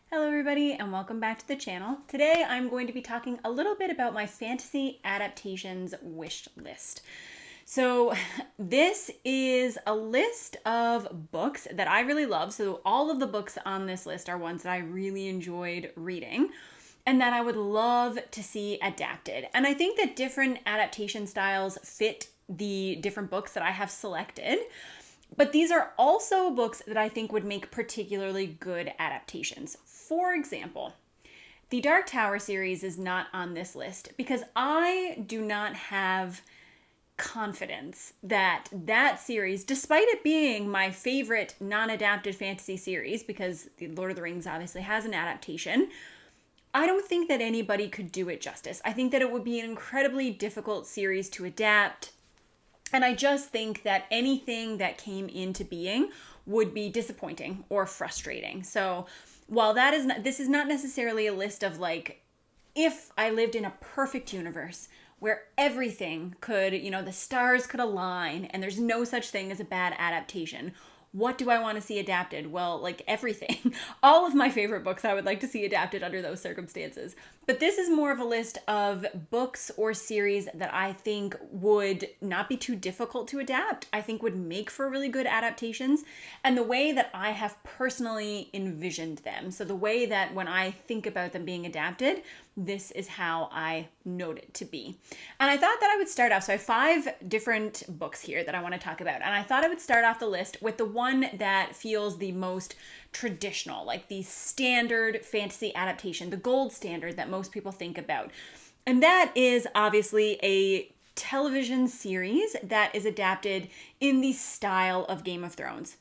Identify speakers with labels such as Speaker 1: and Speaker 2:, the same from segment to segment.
Speaker 1: Hello everybody and welcome back to the channel. Today I'm going to be talking a little bit about my fantasy adaptations wish list. So this is a list of books that I really love. So all of the books on this list are ones that I really enjoyed reading and that I would love to see adapted. And I think that different adaptation styles fit the different books that I have selected. But these are also books that I think would make particularly good adaptations. For example, the Dark Tower series is not on this list because I do not have confidence that that series, despite it being my favorite non-adapted fantasy series, because the Lord of the Rings obviously has an adaptation, I don't think that anybody could do it justice. I think that it would be an incredibly difficult series to adapt. And I just think that anything that came into being would be disappointing or frustrating. So while this is not necessarily a list of like, if I lived in a perfect universe where everything could, the stars could align and there's no such thing as a bad adaptation. What do I want to see adapted? Well, like everything. All of my favorite books I would like to see adapted under those circumstances. But this is more of a list of books or series that I think would not be too difficult to adapt. I think would make for really good adaptations, and the way that I have personally envisioned them. So the way that when I think about them being adapted, this is how I note it to be. And I thought that I would start off, so I have 5 different books here that I want to talk about. And I thought I would start off the list with the one that feels the most traditional, like the standard fantasy adaptation, the gold standard that most people think about. And that is obviously a television series that is adapted in the style of Game of Thrones.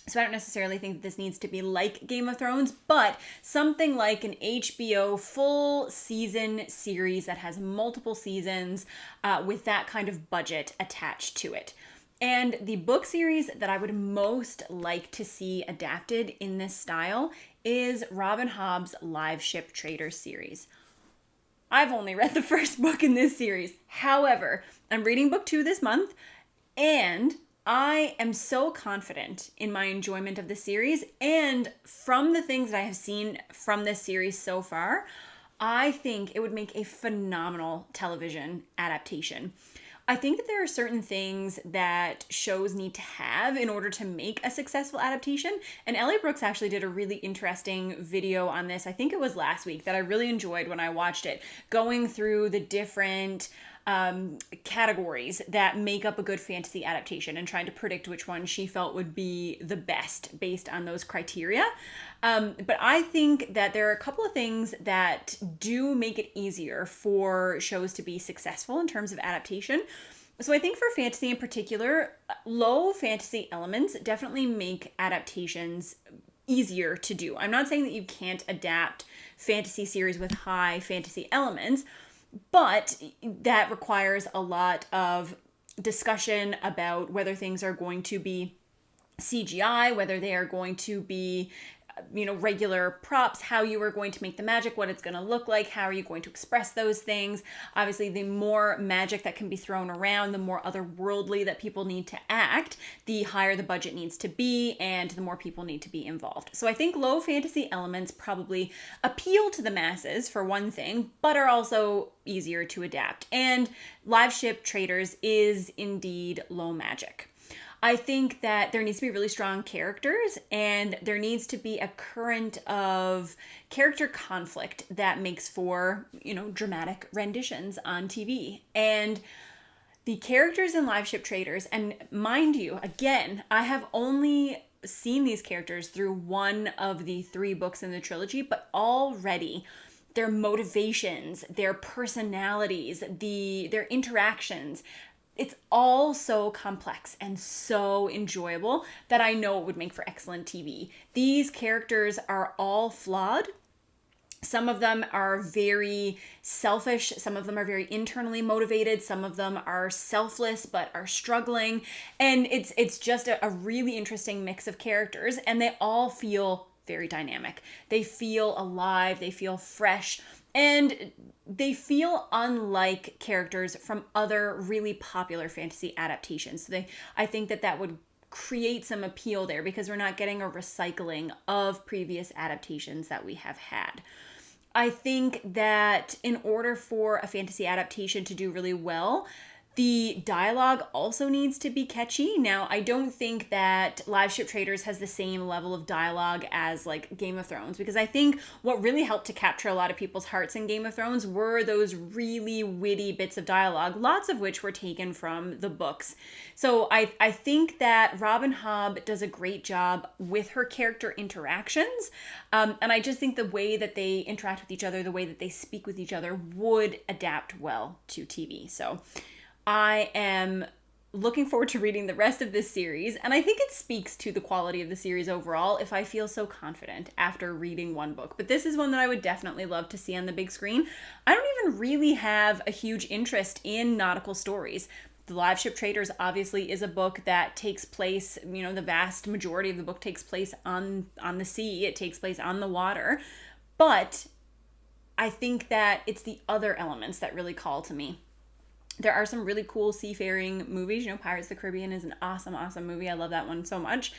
Speaker 1: So I don't necessarily think that this needs to be like Game of Thrones, but something like an HBO full season series that has multiple seasons with that kind of budget attached to it. And the book series that I would most like to see adapted in this style is Robin Hobb's Live Ship Traders series. I've only read the first book in this series. However, I'm reading book 2 this month, and I am so confident in my enjoyment of the series, and from the things that I have seen from this series so far, I think it would make a phenomenal television adaptation. I think that there are certain things that shows need to have in order to make a successful adaptation. And Elliot Brooks actually did a really interesting video on this. I think it was last week that I really enjoyed when I watched it, going through the different categories that make up a good fantasy adaptation and trying to predict which one she felt would be the best based on those criteria. But I think that there are a couple of things that do make it easier for shows to be successful in terms of adaptation. So I think for fantasy in particular, low fantasy elements definitely make adaptations easier to do. I'm not saying that you can't adapt fantasy series with high fantasy elements, but that requires a lot of discussion about whether things are going to be CGI, whether they are going to be regular props, how you are going to make the magic, what it's going to look like, how are you going to express those things. Obviously, the more magic that can be thrown around, the more otherworldly that people need to act, the higher the budget needs to be, and the more people need to be involved. So I think low fantasy elements probably appeal to the masses for one thing, but are also easier to adapt. And Live Ship Traders is indeed low magic. I think that there needs to be really strong characters, and there needs to be a current of character conflict that makes for, dramatic renditions on TV. And the characters in Live Ship Traders, and mind you, again, I have only seen these characters through one of the 3 books in the trilogy, but already their motivations, their personalities, their interactions, it's all so complex and so enjoyable that I know it would make for excellent TV. These characters are all flawed. Some of them are very selfish. Some of them are very internally motivated. Some of them are selfless but are struggling. And it's just a really interesting mix of characters, and they all feel very dynamic. They feel alive. They feel fresh. And they feel unlike characters from other really popular fantasy adaptations. So I think that would create some appeal there because we're not getting a recycling of previous adaptations that we have had. I think that in order for a fantasy adaptation to do really well, the dialogue also needs to be catchy. Now, I don't think that Live Ship Traders has the same level of dialogue as like Game of Thrones, because I think what really helped to capture a lot of people's hearts in Game of Thrones were those really witty bits of dialogue, lots of which were taken from the books. So I think that Robin Hobb does a great job with her character interactions. And I just think the way that they interact with each other, the way that they speak with each other would adapt well to TV. So I am looking forward to reading the rest of this series, and I think it speaks to the quality of the series overall if I feel so confident after reading one book. But this is one that I would definitely love to see on the big screen. I don't even really have a huge interest in nautical stories. The Live Ship Traders obviously is a book that takes place, the vast majority of the book takes place on the sea. It takes place on the water. But I think that it's the other elements that really call to me. There are some really cool seafaring movies. Pirates of the Caribbean is an awesome, awesome movie. I love that one so much.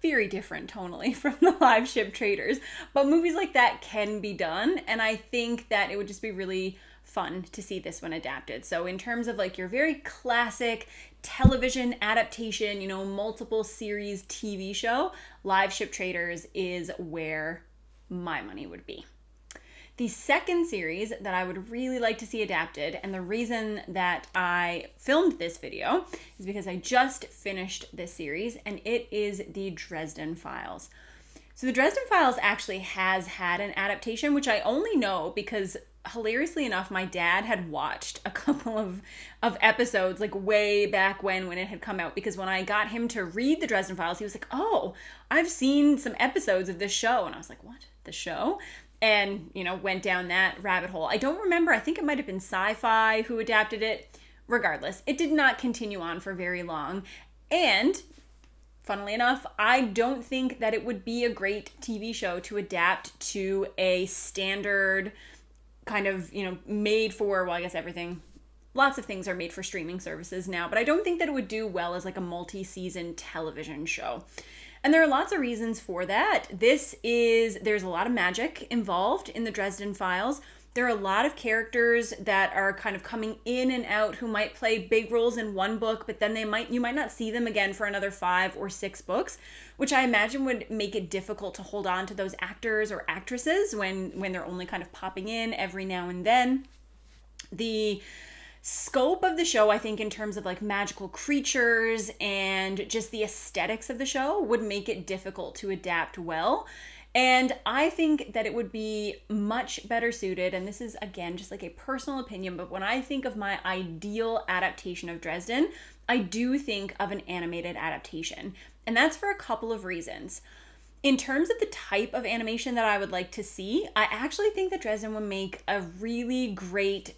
Speaker 1: Very different tonally from the Live Ship Traders. But movies like that can be done. And I think that it would just be really fun to see this one adapted. So in terms of like your very classic television adaptation, multiple series TV show, Live Ship Traders is where my money would be. The second series that I would really like to see adapted, and the reason that I filmed this video is because I just finished this series, and it is the Dresden Files. So the Dresden Files actually has had an adaptation, which I only know because, hilariously enough, my dad had watched a couple of episodes like way back when it had come out, because when I got him to read the Dresden Files, he was like, "Oh, I've seen some episodes of this show." And I was like, "What? The show?" And, went down that rabbit hole. I don't remember. I think it might have been Sci-Fi who adapted it. Regardless, it did not continue on for very long. And, funnily enough, I don't think that it would be a great TV show to adapt to a standard kind of, made for, well, I guess everything. Lots of things are made for streaming services now, but I don't think that it would do well as like a multi-season television show. And there are lots of reasons for that. There's a lot of magic involved in the Dresden Files. There are a lot of characters that are kind of coming in and out who might play big roles in one book, but then you might not see them again for another 5 or 6 books, which I imagine would make it difficult to hold on to those actors or actresses when they're only kind of popping in every now and then. The scope of the show, I think, in terms of like magical creatures and just the aesthetics of the show would make it difficult to adapt well. And I think that it would be much better suited, and this is again just like a personal opinion, but when I think of my ideal adaptation of Dresden, I do think of an animated adaptation. And that's for a couple of reasons. In terms of the type of animation that I would like to see, I actually think that Dresden would make a really great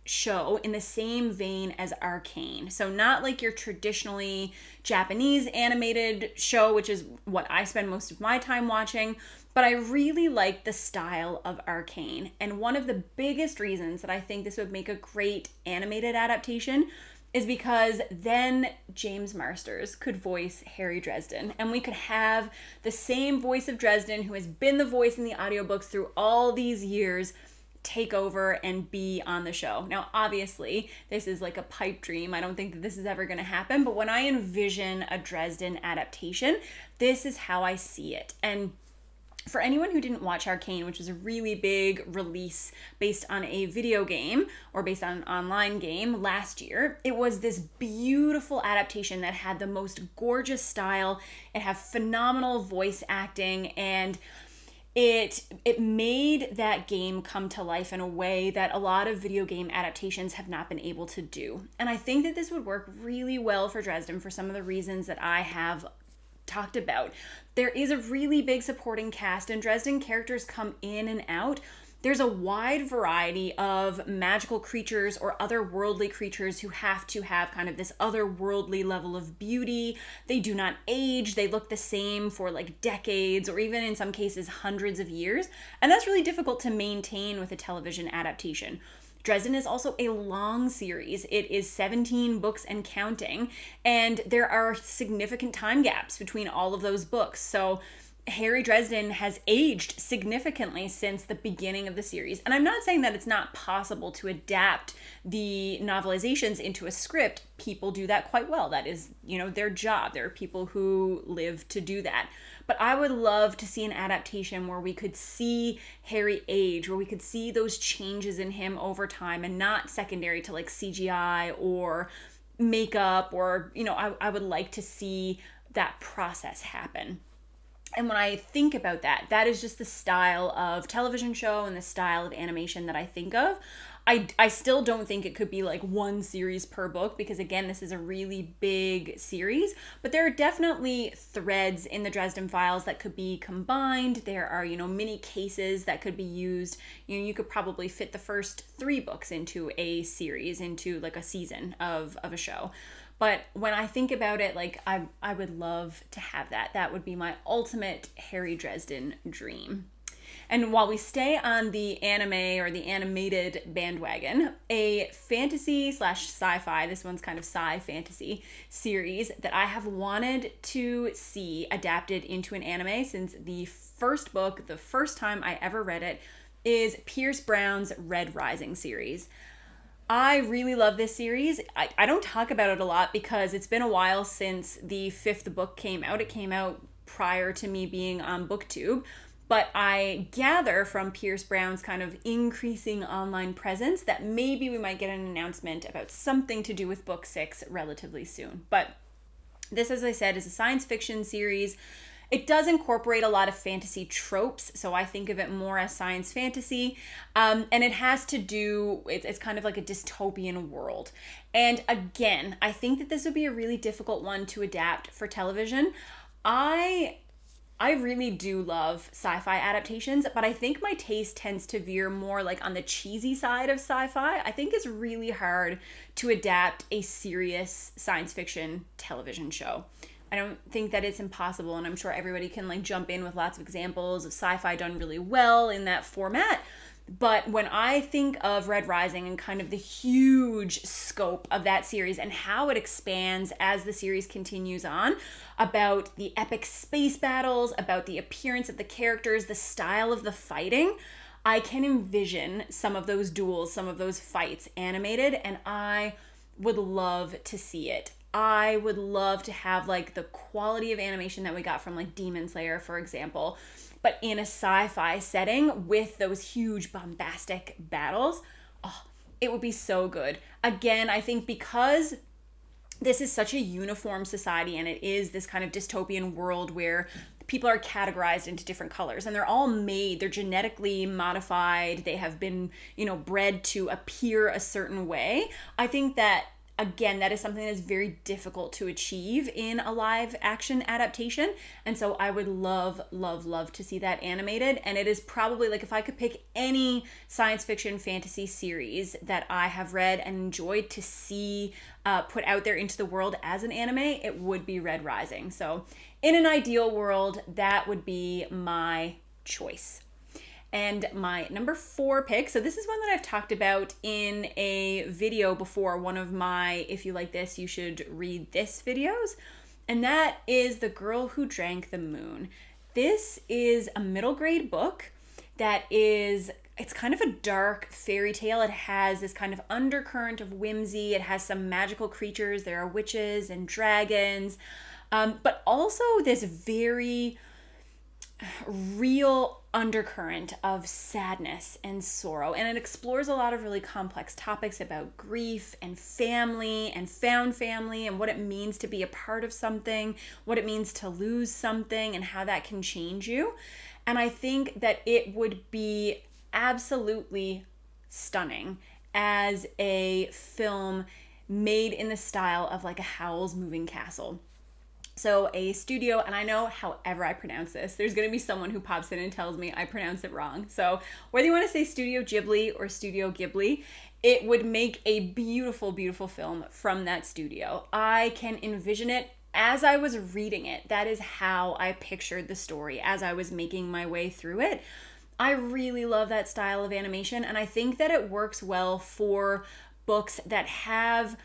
Speaker 1: show in the same vein as Arcane. So not like your traditionally Japanese animated show, which is what I spend most of my time watching, but I really like the style of Arcane. And one of the biggest reasons that I think this would make a great animated adaptation is because then James Marsters could voice Harry Dresden, and we could have the same voice of Dresden, who has been the voice in the audiobooks through all these years, take over and be on the show. Now, obviously, this is like a pipe dream. I don't think that this is ever going to happen, but when I envision a Dresden adaptation, this is how I see it. And for anyone who didn't watch Arcane, which was a really big release based on a video game or based on an online game last year, it was this beautiful adaptation that had the most gorgeous style. It had phenomenal voice acting, and it made that game come to life in a way that a lot of video game adaptations have not been able to do. And I think that this would work really well for Dresden for some of the reasons that I have talked about. There is a really big supporting cast, and Dresden characters come in and out. There's a wide variety of magical creatures or otherworldly creatures who have to have kind of this otherworldly level of beauty. They do not age. They look the same for like decades, or even in some cases hundreds of years. And that's really difficult to maintain with a television adaptation. Dresden is also a long series. It is 17 books and counting, and there are significant time gaps between all of those books. So Harry Dresden has aged significantly since the beginning of the series. And I'm not saying that it's not possible to adapt the novelizations into a script. People do that quite well. That is, their job. There are people who live to do that. But I would love to see an adaptation where we could see Harry age, where we could see those changes in him over time and not secondary to like CGI or makeup or, I would like to see that process happen. And when I think about that, that is just the style of television show and the style of animation that I think of. I still don't think it could be like one series per book because, again, this is a really big series. But there are definitely threads in the Dresden Files that could be combined. There are, mini cases that could be used. You could probably fit the first 3 books into a series, into like a season of a show. But when I think about it, like I would love to have that. That would be my ultimate Harry Dresden dream. And while we stay on the anime or the animated bandwagon, a fantasy/sci-fi, this one's kind of sci-fantasy series that I have wanted to see adapted into an anime since the first book, the first time I ever read it, is Pierce Brown's Red Rising series. I really love this series. I don't talk about it a lot because it's been a while since the 5th book came out. It came out prior to me being on BookTube. But I gather from Pierce Brown's kind of increasing online presence that maybe we might get an announcement about something to do with book 6 relatively soon. But this, as I said, is a science fiction series. It does incorporate a lot of fantasy tropes, so I think of it more as science fantasy. And it has to do, it's kind of like a dystopian world. And again, I think that this would be a really difficult one to adapt for television. I really do love sci-fi adaptations, but I think my taste tends to veer more like on the cheesy side of sci-fi. I think it's really hard to adapt a serious science fiction television show. I don't think that it's impossible, and I'm sure everybody can like jump in with lots of examples of sci-fi done really well in that format. But when I think of Red Rising and kind of the huge scope of that series and how it expands as the series continues on, about the epic space battles, about the appearance of the characters, the style of the fighting, I can envision some of those duels, some of those fights animated, and I would love to see it. I would love to have like the quality of animation that we got from like Demon Slayer, for example, but in a sci-fi setting with those huge bombastic battles. Oh, it would be so good. Again, I think because this is such a uniform society and it is this kind of dystopian world where people are categorized into different colors and they're all made, they're genetically modified, they have been, bred to appear a certain way. I think that, again, that is something that's very difficult to achieve in a live action adaptation. And so I would love, love, love to see that animated. And it is probably like if I could pick any science fiction fantasy series that I have read and enjoyed to see put out there into the world as an anime, it would be Red Rising. So in an ideal world, that would be my choice. And my number 4 pick, so this is one that I've talked about in a video before, one of my If You Like This, You Should Read This videos, and that is The Girl Who Drank the Moon. This is a middle grade book that is, it's kind of a dark fairy tale. It has this kind of undercurrent of whimsy. It has some magical creatures. There are witches and dragons, but also this very real undercurrent of sadness and sorrow, and it explores a lot of really complex topics about grief and family and found family and what it means to be a part of something, what it means to lose something, and how that can change you. And I think that it would be absolutely stunning as a film made in the style of like a Howl's Moving Castle. So a studio, and I know however I pronounce this, there's going to be someone who pops in and tells me I pronounce it wrong. So whether you want to say Studio Ghibli or Studio Ghibli, it would make a beautiful, beautiful film from that studio. I can envision it as I was reading it. That is how I pictured the story as I was making my way through it. I really love that style of animation, and I think that it works well for books that have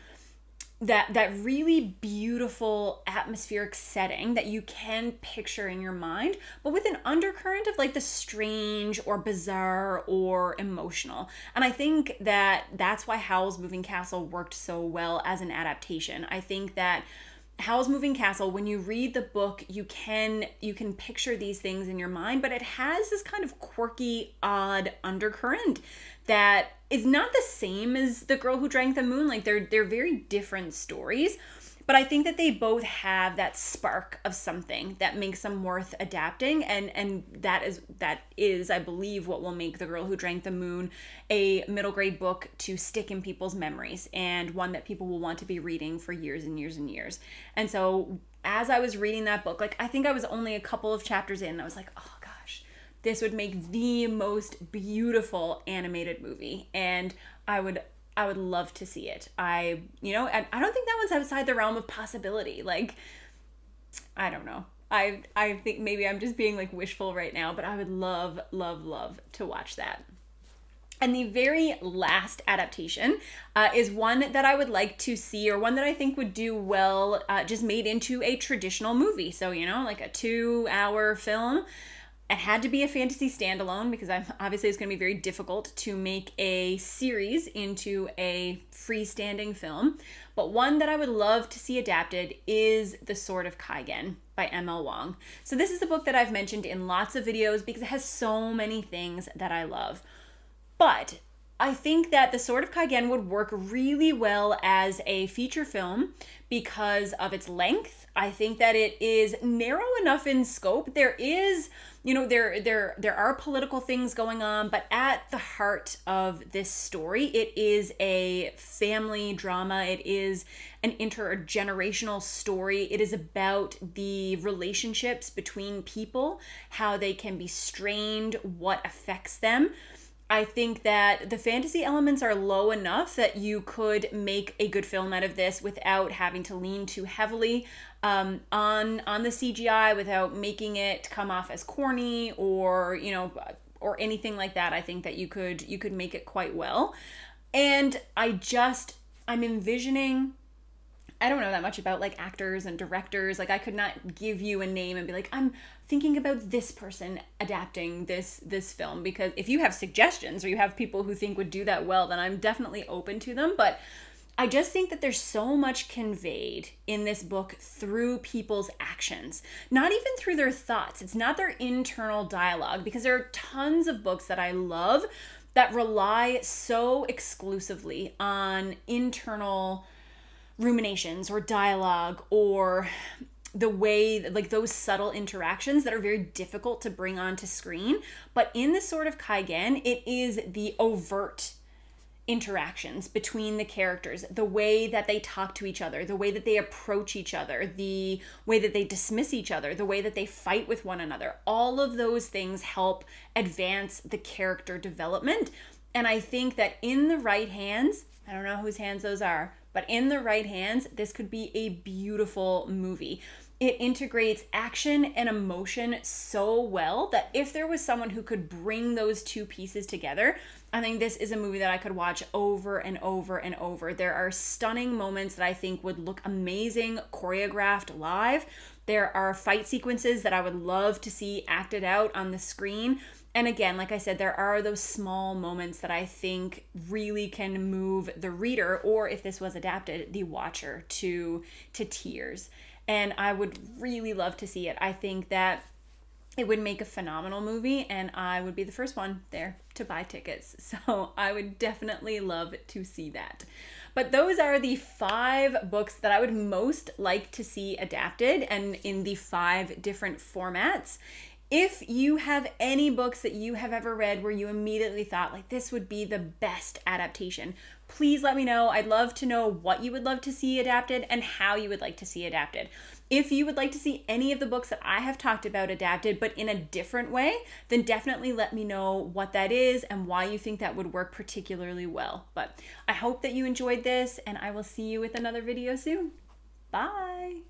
Speaker 1: that really beautiful atmospheric setting that you can picture in your mind, but with an undercurrent of like the strange or bizarre or emotional. And I think that that's why Howl's Moving Castle worked so well as an adaptation. I think that Howl's Moving Castle, when you read the book, you can picture these things in your mind, but it has this kind of quirky, odd undercurrent that is not the same as The Girl Who Drank the Moon. Like they're very different stories, but I think that they both have that spark of something that makes them worth adapting, and that is I believe what will make The Girl Who Drank the Moon a middle grade book to stick in people's memories, and one that people will want to be reading for years and years and years. And so as I was reading that book, like I think I was only a couple of chapters in, and I was like, oh gosh, this would make the most beautiful animated movie, and I would love to see it. I don't think that one's outside the realm of possibility. Like, I don't know. I think maybe I'm just being like wishful right now, but I would love, love, love to watch that. And the very last adaptation is one that I would like to see, or one that I think would do well, just made into a traditional movie. So, like a 2-hour film. It had to be a fantasy standalone, because obviously it's going to be very difficult to make a series into a freestanding film. But one that I would love to see adapted is The Sword of Kaigen by M.L. Wong. So this is a book that I've mentioned in lots of videos because it has so many things that I love. But I think that The Sword of Kaigen would work really well as a feature film because of its length. I think that it is narrow enough in scope. There is, there are political things going on, but at the heart of this story, it is a family drama. It is an intergenerational story. It is about the relationships between people, how they can be strained, what affects them. I think that the fantasy elements are low enough that you could make a good film out of this without having to lean too heavily on the CGI, without making it come off as corny or anything like that. I think that you could make it quite well. And I'm envisioning, I don't know that much about like actors and directors. Like I could not give you a name and be like, I'm thinking about this person adapting this film, because if you have suggestions or you have people who think would do that well, then I'm definitely open to them. But I just think that there's so much conveyed in this book through people's actions, not even through their thoughts. It's not their internal dialogue, because there are tons of books that I love that rely so exclusively on internal ruminations or dialogue, or the way, like those subtle interactions that are very difficult to bring onto screen. But in The Sword of Kaigen, it is the overt interactions between the characters, the way that they talk to each other, the way that they approach each other, the way that they dismiss each other, the way that they fight with one another. All of those things help advance the character development. And I think that in the right hands, I don't know whose hands those are, but in the right hands, this could be a beautiful movie. It integrates action and emotion so well that if there was someone who could bring those two pieces together, I think this is a movie that I could watch over and over and over. There are stunning moments that I think would look amazing choreographed live. There are fight sequences that I would love to see acted out on the screen. And again, like I said, there are those small moments that I think really can move the reader, or if this was adapted, the watcher to tears. And I would really love to see it. I think that it would make a phenomenal movie, and I would be the first one there to buy tickets. So I would definitely love to see that. But those are the 5 books that I would most like to see adapted, and in the 5 different formats. If you have any books that you have ever read where you immediately thought like this would be the best adaptation, please let me know. I'd love to know what you would love to see adapted and how you would like to see adapted. If you would like to see any of the books that I have talked about adapted, but in a different way, then definitely let me know what that is and why you think that would work particularly well. But I hope that you enjoyed this, and I will see you with another video soon. Bye.